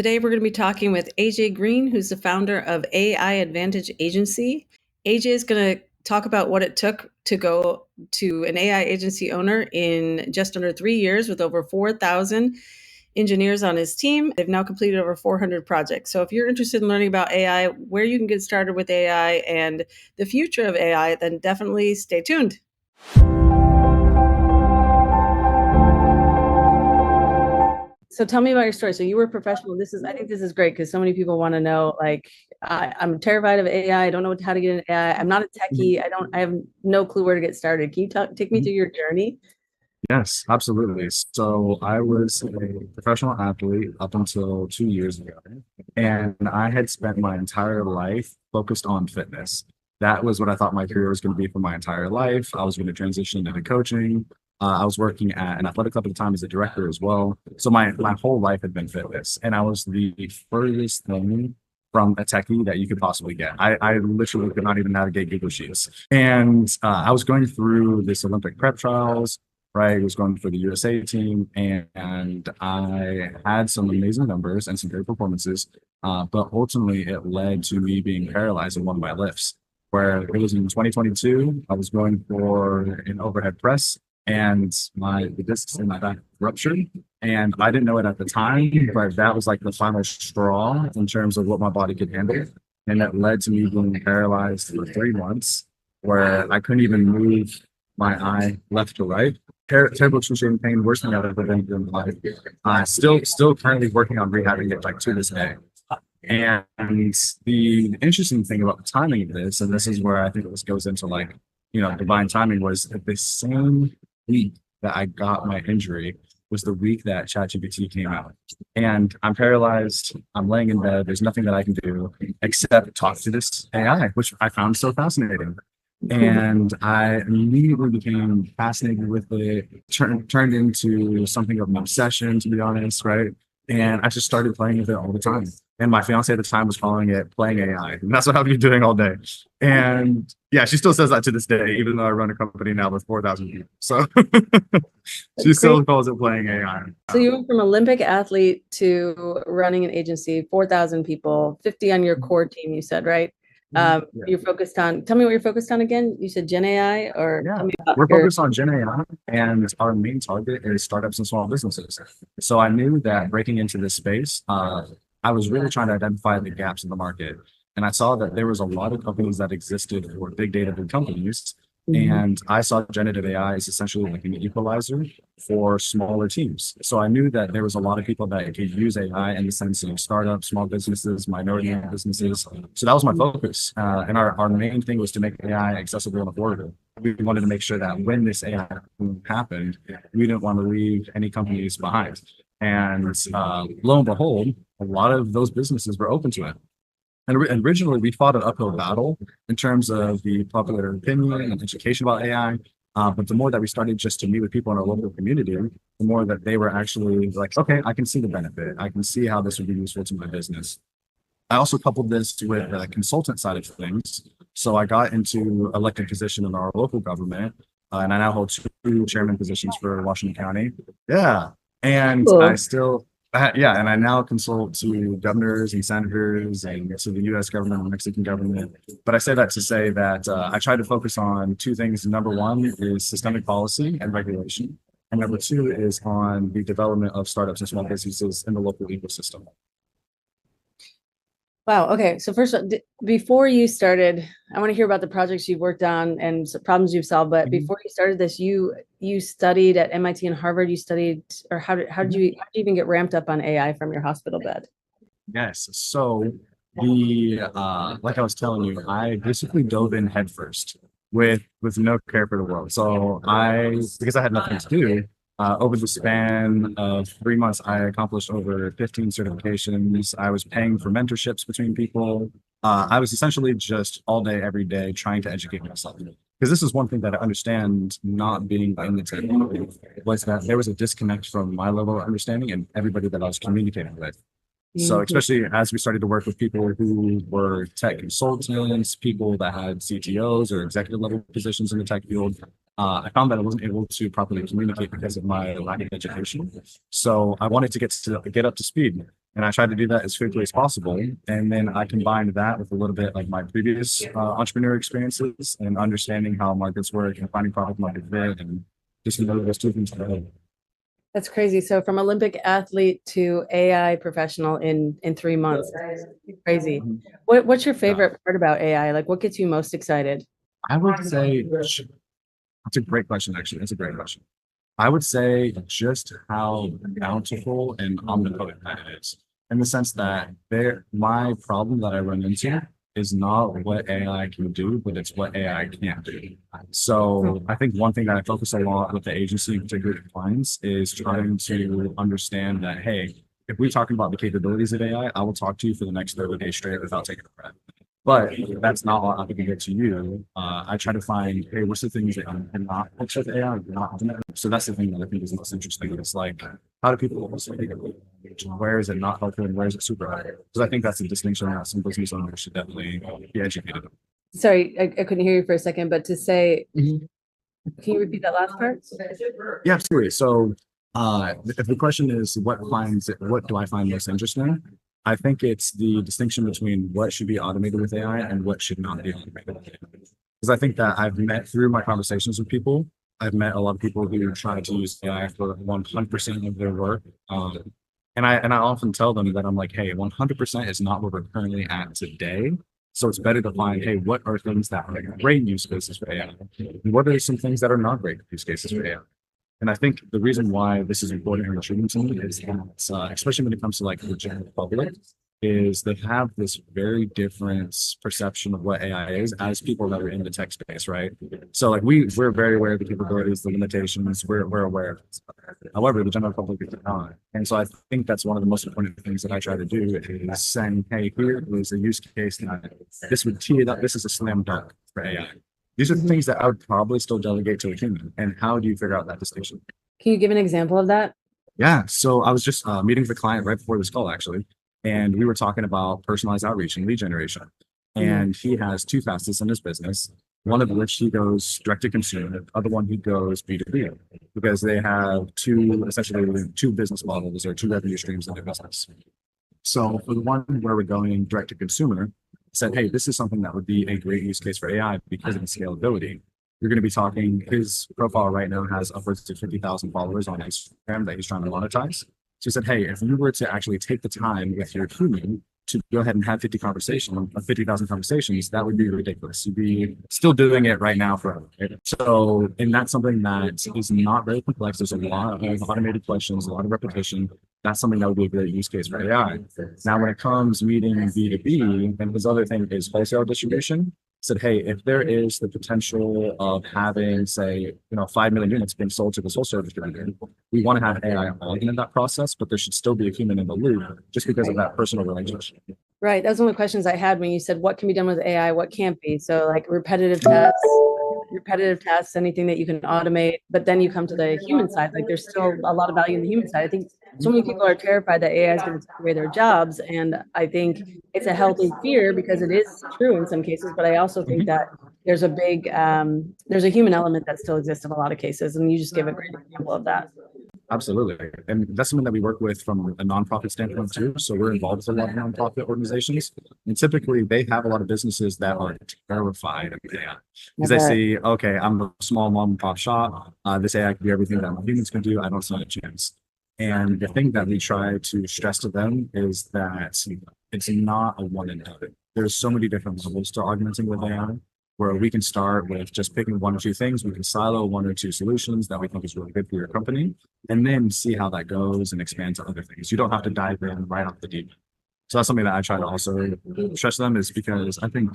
Today, we're going to be talking with AJ Green, who's the founder of AI Advantage Agency. AJ is going to talk about what it took to go to an AI agency owner in just under 3 years with over 4,000 engineers on his team. They've now completed over 400 projects. So if you're interested in learning about AI, where you can get started with AI and the future of AI, then definitely stay tuned. So tell me about your story. So you were a professional. I think this is great because so many people want to know, like, I'm terrified of AI. I don't know how to get into AI. I'm not a techie. I have no clue where to get started. Can you take me through your journey? Yes, absolutely. So I was a professional athlete up until 2 years ago, and I had spent my entire life focused on fitness. That was what I thought my career was going to be for my entire life. I was going to transition into coaching. I was working at an athletic club at the time as a director as well. So my whole life had been fitness, and I was the furthest thing from a techie that you could possibly get. I literally could not even navigate Google Sheets. And I was going through this Olympic prep trials, right? I was going for the USA team, and I had some amazing numbers and some great performances. But ultimately, it led to me being paralyzed in one of my lifts, where it was in 2022. I was going for an overhead press, and the discs in my back ruptured. And I didn't know it at the time, but that was like the final straw in terms of what my body could handle. And that led to me being paralyzed for 3 months, where I couldn't even move my eye left to right. Terrible excruciating pain, worst thing I've ever been through in my life. Still currently working on rehabbing it like to this day. And the interesting thing about the timing of this, and this is where I think this goes into like, divine timing, was at the same week that I got my injury was the week that ChatGPT came out. And I'm paralyzed. I'm laying in bed. There's nothing that I can do except talk to this AI, which I found so fascinating. And I immediately became fascinated with it, turned into something of an obsession, to be honest, right? And I just started playing with it all the time. And my fiance at the time was calling it playing AI. And that's what I've been doing all day. And yeah, she still says that to this day, even though I run a company now with 4,000 people. So she That's still great. calls it playing AI. So you went from Olympic athlete to running an agency, 4,000 people, 50 on your core team, you said, right? Yeah. You're focused on, tell me what you're focused on again. You said Gen AI, or Yeah, tell me about we're your, focused on Gen AI, and our main target is startups and small businesses. So I knew that breaking into this space, I was really trying to identify the gaps in the market. And I saw that there was a lot of companies that existed for big data big companies. Mhm. And I saw generative AI as essentially like an equalizer for smaller teams. So I knew that there was a lot of people that could use AI in the sense of startups, small businesses, minority businesses. So that was my focus. And our main thing was to make AI accessible and affordable. We wanted to make sure that when this AI happened, we didn't want to leave any companies behind. And lo and behold, a lot of those businesses were open to it. And originally, we fought an uphill battle in terms of the popular opinion and education about AI. But the more that we started just to meet with people in our local community, the more that they were actually like, okay, I can see the benefit. I can see how this would be useful to my business. I also coupled this with the consultant side of things. So I got into elected position in our local government, and I now hold two chairman positions for Washington County. Yeah. And I Cool. still, yeah, and I now consult to governors and senators and to the US government and Mexican government. But I say that to say that I try to focus on two things. Number one is systemic policy and regulation. And number two is on the development of startups and small businesses in the local ecosystem. Wow. Okay. So first, before you started, I want to hear about the projects you've worked on and problems you've solved. But Mhm. before you started this, you studied at MIT and Harvard. You studied, or how did you even get ramped up on AI from your hospital bed? Yes. So the like I was telling you, I basically dove in headfirst with no care for the world. So because I had nothing to do, over the span of 3 months, I accomplished over 15 certifications. I was paying for mentorships between people. I was essentially just all day, every day, trying to educate myself. Because this is one thing that I understand not being in the tech was that there was a disconnect from my level of understanding and everybody that I was communicating with. So Mhm. especially as we started to work with people who were tech consultants, people that had CTOs or executive level positions in the tech field, I found that I wasn't able to properly communicate because of my lack of education. So I wanted to get up to speed. And I tried to do that as quickly as possible. And then I combined that with a little bit like my previous entrepreneur experiences and understanding how markets work and finding product market fit and just those two things together. That's crazy. So from Olympic athlete to AI professional in 3 months. Crazy. What's your Yeah. favorite part about AI? Like what gets you most excited? I would say that's a great question, actually. That's a great question. I would say just how bountiful and omnipotent that is, in the sense that my problem that I run into is not what AI can do, but it's what AI can't do. So I think one thing that I focus a lot with the agency, in particular with clients, is trying to understand that, hey, if we're talking about the capabilities of AI, I will talk to you for the next 30 days straight without taking a breath. But that's not what I can get to you. I try to find, hey, what's the things that I'm not fix with AI? So that's the thing that I think is most interesting. It's like, how do people where is it not helpful and where is it super helpful? Because I think that's a distinction that some business owners should definitely be educated on. Sorry, I couldn't hear you for a second, but to say, can you repeat that last part? Yeah, absolutely. So, if the question is what do I find most interesting? I think it's the distinction between what should be automated with AI and what should not be automated with AI. Because I think that I've met through my conversations with people, I've met a lot of people who try to use AI for 100% of their work. And I often tell them that I'm like, hey, 100% is not where we're currently at today. So it's better to find, hey, what are things that are great use cases for AI? And what are some things that are not great use cases for AI? And I think the reason why this is important and intriguing to me is that, especially when it comes to like the general public, is they have this very different perception of what AI is as people that are in the tech space, right? So like we're very aware of the capabilities, the limitations, we're aware of it. However, the general public is not. And so I think that's one of the most important things that I try to do is saying, hey, here is a use case that this would tee it up. This is a slam dunk for AI. These are the things that I would probably still delegate to a human. And how do you figure out that distinction? Can you give an example of that? Yeah. So I was just meeting with a client right before this call, actually, and we were talking about personalized outreach and lead generation. And he has two facets in his business, one of which he goes direct to consumer, the other one he goes B2B, because they have essentially two business models or two revenue streams in their business. So for the one where we're going direct to consumer, said, hey, this is something that would be a great use case for AI because of the scalability. You're going to be talking, his profile right now has upwards to 50,000 followers on Instagram that he's trying to monetize. So he said, hey, if you were to actually take the time with your human to go ahead and have 50,000 conversations, that would be ridiculous. You'd be still doing it right now forever. Right? So, and that's something that is not very complex. There's a lot of automated questions, a lot of repetition. That's something that would be a great use case for AI. Now, when it comes meeting B2B, and his other thing is wholesale distribution, said, hey, if there is the potential of having, say, 5 million units being sold to this wholesale distributor, we want to have AI involved in that process, but there should still be a human in the loop just because of that personal relationship. Right. That was one of the questions I had when you said what can be done with AI, what can't be. So like repetitive tasks, anything that you can automate, but then you come to the human side, like there's still a lot of value in the human side. I think so many people are terrified that AI is going to take away their jobs. And I think it's a healthy fear because it is true in some cases, but I also think that there's there's a human element that still exists in a lot of cases. And you just give a great example of that. Absolutely. And that's something that we work with from a nonprofit standpoint too. So we're involved with a lot of nonprofit organizations. And typically they have a lot of businesses that are terrified of AI because they see, okay, I'm a small mom and pop shop. This AI can do everything that humans can do. I don't stand a chance. And the thing that we try to stress to them is that it's not a one and done. There's so many different levels to augmenting with AI where we can start with just picking one or two things. We can silo one or two solutions that we think is really good for your company, and then see how that goes and expand to other things. You don't have to dive in right off the deep end. So that's something that I try to also stress them is because I think,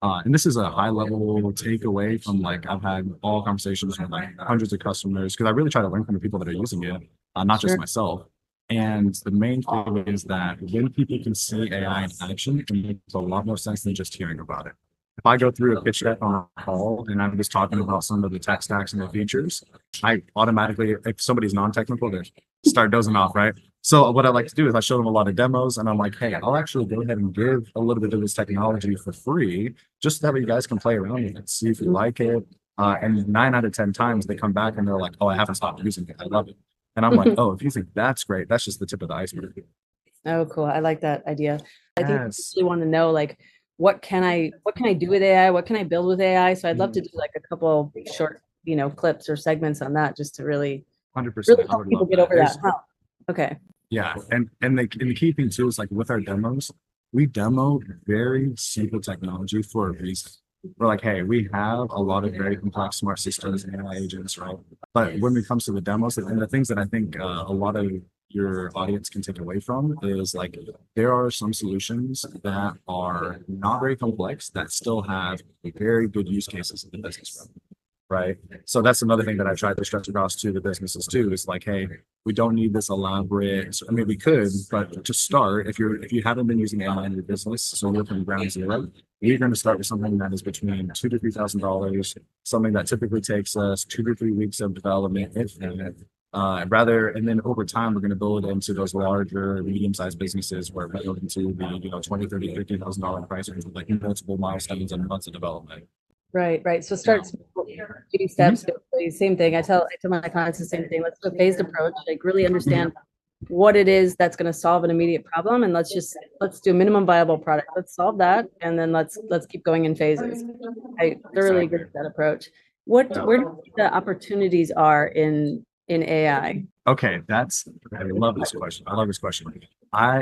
and this is a high level takeaway from like, I've had all conversations with like hundreds of customers because I really try to learn from the people that are using it, not just myself. And the main thing is that when people can see AI in action, it makes a lot more sense than just hearing about it. If I go through a pitch deck on a call and I'm just talking about some of the tech stacks and the features, I automatically, if somebody's non-technical, they start dozing off, right? So what I like to do is I show them a lot of demos and I'm like, hey, I'll actually go ahead and give a little bit of this technology for free, just so that you guys can play around with it, see if you like it. And 9 out of 10 times they come back and they're like, oh, I haven't stopped using it. I love it. And I'm like, oh, if you think that's great, that's just the tip of the iceberg. Oh, cool. I like that idea. I think I Yes. really want to know like what can I do with AI? What can I build with AI? So I'd love to do like a couple short, clips or segments on that just to really 100%. I help would people love get that. over that There's hump. Okay. Yeah, and the key thing too is like with our demos, we demo very simple technology for a reason. We're like, hey, we have a lot of very complex smart systems and AI agents, right? But when it comes to the demos, and the things that I think a lot of your audience can take away from is like there are some solutions that are not very complex that still have very good use cases in the business, right? So that's another thing that I tried to stress across to the businesses too. Is like, hey, we don't need this elaborate. I mean, we could, but to start, if you haven't been using AI in your business, so you're from ground zero, you're going to start with something that is between $2,000 to $3,000, something that typically takes us 2 to 3 weeks of development, if that. And then over time, we're going to build into those larger, medium-sized businesses where we're building to the, 20, 30, $50,000 price range with like multiple milestones and months of development. Right, right. So Yeah. start small, baby Mhm. steps. Basically, same thing. I tell my clients the same thing. Let's do a phased approach. Like really Mhm. understand what it is that's going to solve an immediate problem, and let's do a minimum viable product. Let's solve that, and then let's keep going in phases. I thoroughly agree Exactly. with that approach. Where do you think the opportunities are in AI? Okay, I love this question. I love this question.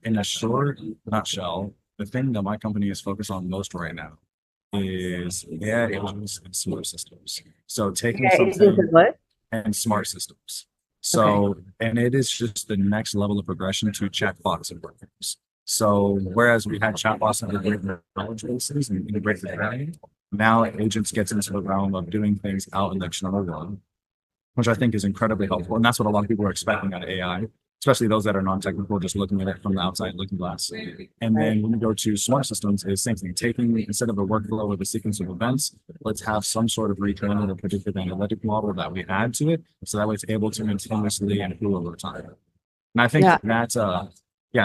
In a short nutshell, the thing that my company is focused on most right now is AI agents and smart systems. So taking AI agents something is what? and smart systems. Okay. And it is just the next level of progression to chatbots and workflows. So whereas we had chatbots that integrate their knowledge bases and integrate the AI, now agents gets into the realm of doing things out in the external world, which I think is incredibly helpful. And that's what a lot of people are expecting out of AI, especially those that are non-technical, just looking at it from the outside looking glass. And Right. then when you go to smart systems, is same thing. Taking instead of a workflow with a sequence of events, let's have some sort of retraining or predictive analytic model that we add to it, so that way it's able to continuously improve over time. And I think Yeah.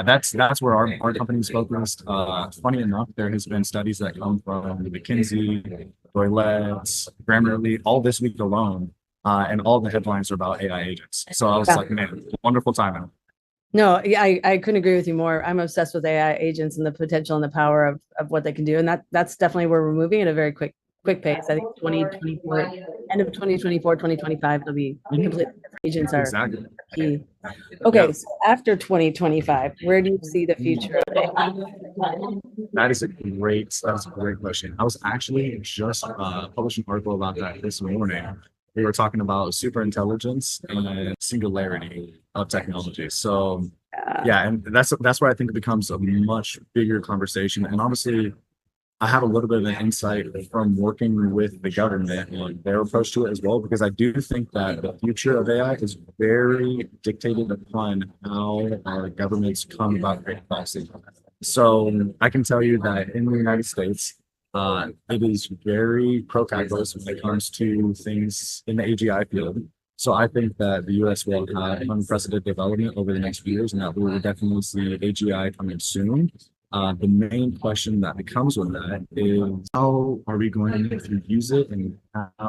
that's where our company's focused. Funny enough, there has been studies that come from McKinsey, Deloitte, Grammarly, all this week alone, and all the headlines are about AI agents. So I was Yeah. like, man, wonderful timing. No, yeah, I couldn't agree with you more. I'm obsessed with AI agents and the potential and the power of what they can do. And that's definitely where we're moving at a very quick pace. I think 2024, end of 2024, 2025, it'll be Mhm. completely different. Agents are Exactly. key. Yeah. Okay, so after 2025, where do you see the future of AI? That's a great question. I was actually just publishing an article about that this morning. We were talking about super intelligence and singularity of technology. So yeah, and that's where I think it becomes a much bigger conversation. And obviously, I have a little bit of an insight from working with the government and their approach to it as well, because I do think that the future of AI is very dictated upon how our governments come about creating policy. So I can tell you that in the United States, it is very pro-capitalist when it comes to things in the AGI field. So I think that the US will have unprecedented development over the next few years, and that we will definitely see AGI coming soon. The main question that becomes with that is how are we going to use it, and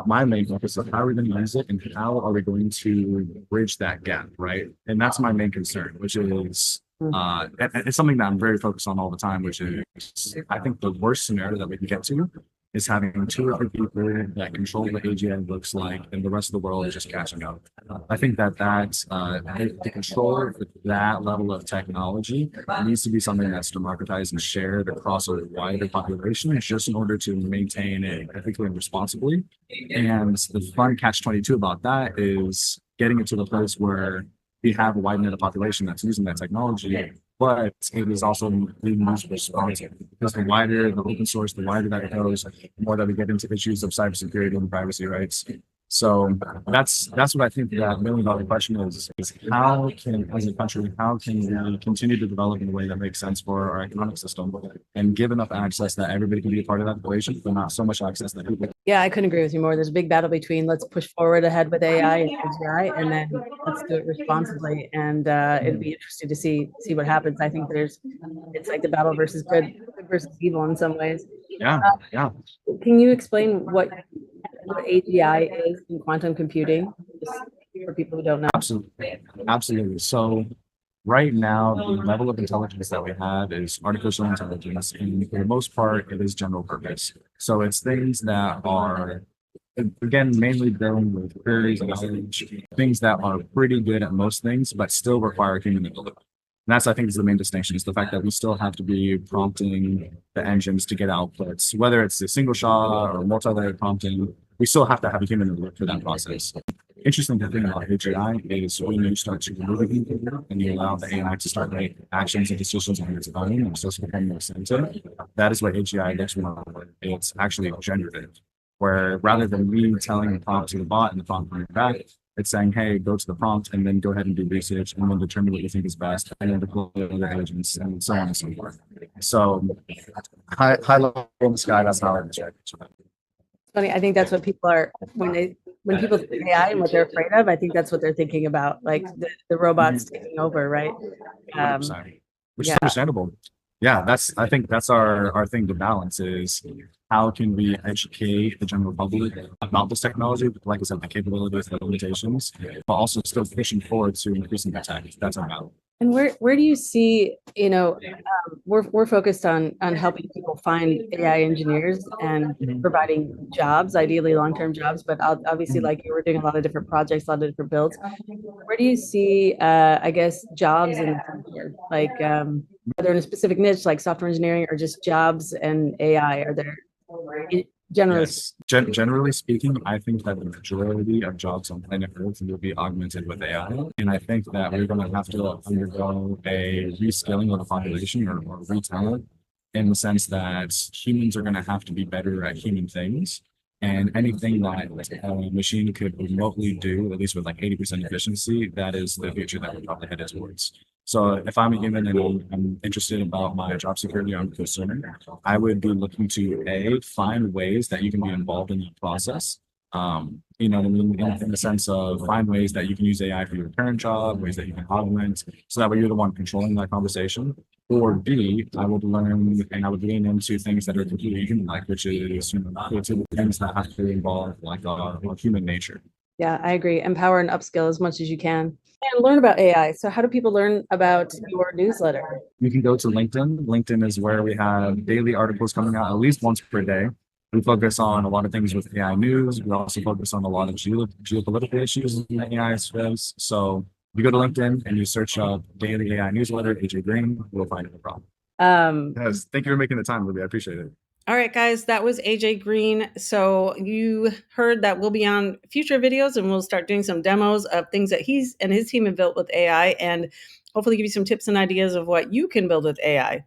my main focus is how are we going to use it, and how are we going to bridge that gap, right? And that's my main concern, which is it's something that I'm very focused on all the time, which is I think the worst scenario that we can get to is having 2 or 3 people that control what AGN looks like, and the rest of the world is just catching up. I think the control of that level of technology needs to be something that's democratized and shared across a wider population, just in order to maintain it ethically and responsibly. And the fun catch-22 about that is getting it to the place where we have a wide net of population that's using that technology, but it is also being used responsibly. Because the wider the open source, the wider that it goes, the more that we get into issues of cybersecurity and privacy rights. So that's what I think that $1 million question is how can, as a country, how can we continue to develop in a way that makes sense for our economic system and give enough access that everybody can be a part of that equation, but not so much access that people. Yeah, I couldn't agree with you more. There's a big battle between let's push forward ahead with AI and AGI, and then let's do it responsibly. And it'd be interesting to see what happens. I think it's like the battle versus good versus evil in some ways. Yeah, yeah. Can you explain what AGI is in quantum computing, just for people who don't know? Absolutely. Absolutely. So Right now, the level of intelligence that we have is artificial intelligence, and for the most part, it is general purpose. So it's things that are, again, mainly dealing with queries and knowledge, things that are pretty good at most things, but still require human ability. And that's, I think, is the main distinction, is the fact that we still have to be prompting the engines to get outputs, whether it's a single shot or multi-layer prompting, we still have to have a human in the loop for that process. Interesting thing about AGI is when you start to remove it and you allow the AI to start making actions and decisions on its own and starts becoming more sensitive, that is what AGI looks more like. It's actually generative, where rather than me telling the prompt to the bot and the prompt coming back, it's saying, hey, go to the prompt and then go ahead and do research and then determine what you think is best and then deploy other agents and so on and so forth. So high level in the sky, that's how I describe it. Funny, I think that's what people are when people think AI and what they're afraid of. I think that's what they're thinking about, like the robots taking over, right? 100%. Which is Yeah. understandable. Yeah, I think that's our thing to balance is how can we educate the general public about this technology, like I said, the capabilities, the limitations, but also still pushing forward to increasing the tech. That's our battle. And where do you see, we're focused on helping people find AI engineers and providing jobs, ideally long-term jobs, but obviously, like you were doing a lot of different projects, a lot of different builds. Where do you see, I guess, jobs in the future? Like, are there in a specific niche like software engineering or just jobs and AI? Are there generally? Yes. Generally speaking, I think that the majority of jobs on planet Earth will be augmented with AI. And I think that we're going to have to undergo a reskilling of the population or retalent in the sense that humans are going to have to be better at human things. And anything that a machine could remotely do, at least with like 80% efficiency, that is the future that we're probably headed towards. So if I'm a human and I'm interested about my job security, I'm concerned, I would be looking to find ways that you can be involved in the process. You know what I mean? In the sense of find ways that you can use AI for your current job, ways that you can augment, so that way you're the one controlling that conversation. Or B, I would learn and I would lean into things that are completely human like, which is creative things that have to involve like human nature. Yeah, I agree. Empower and upskill as much as you can. And learn about AI. So how do people learn about your newsletter? You can go to LinkedIn. LinkedIn is where we have daily articles coming out at least once per day. We focus on a lot of things with AI news. We also focus on a lot of geopolitical issues in the AI space. So if you go to LinkedIn and you search up daily AI newsletter, AJ Green, you'll find it no problem. Yes, thank you for making the time, Ruby. I appreciate it. All right, guys, that was AJ Green. So you heard that we'll be on future videos and we'll start doing some demos of things that he's and his team have built with AI and hopefully give you some tips and ideas of what you can build with AI.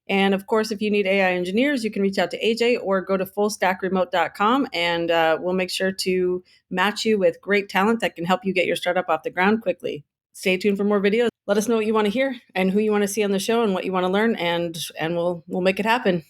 And of course, if you need AI engineers, you can reach out to AJ or go to FullStackRemote.com and we'll make sure to match you with great talent that can help you get your startup off the ground quickly. Stay tuned for more videos. Let us know what you want to hear and who you want to see on the show and what you want to learn, and we'll make it happen.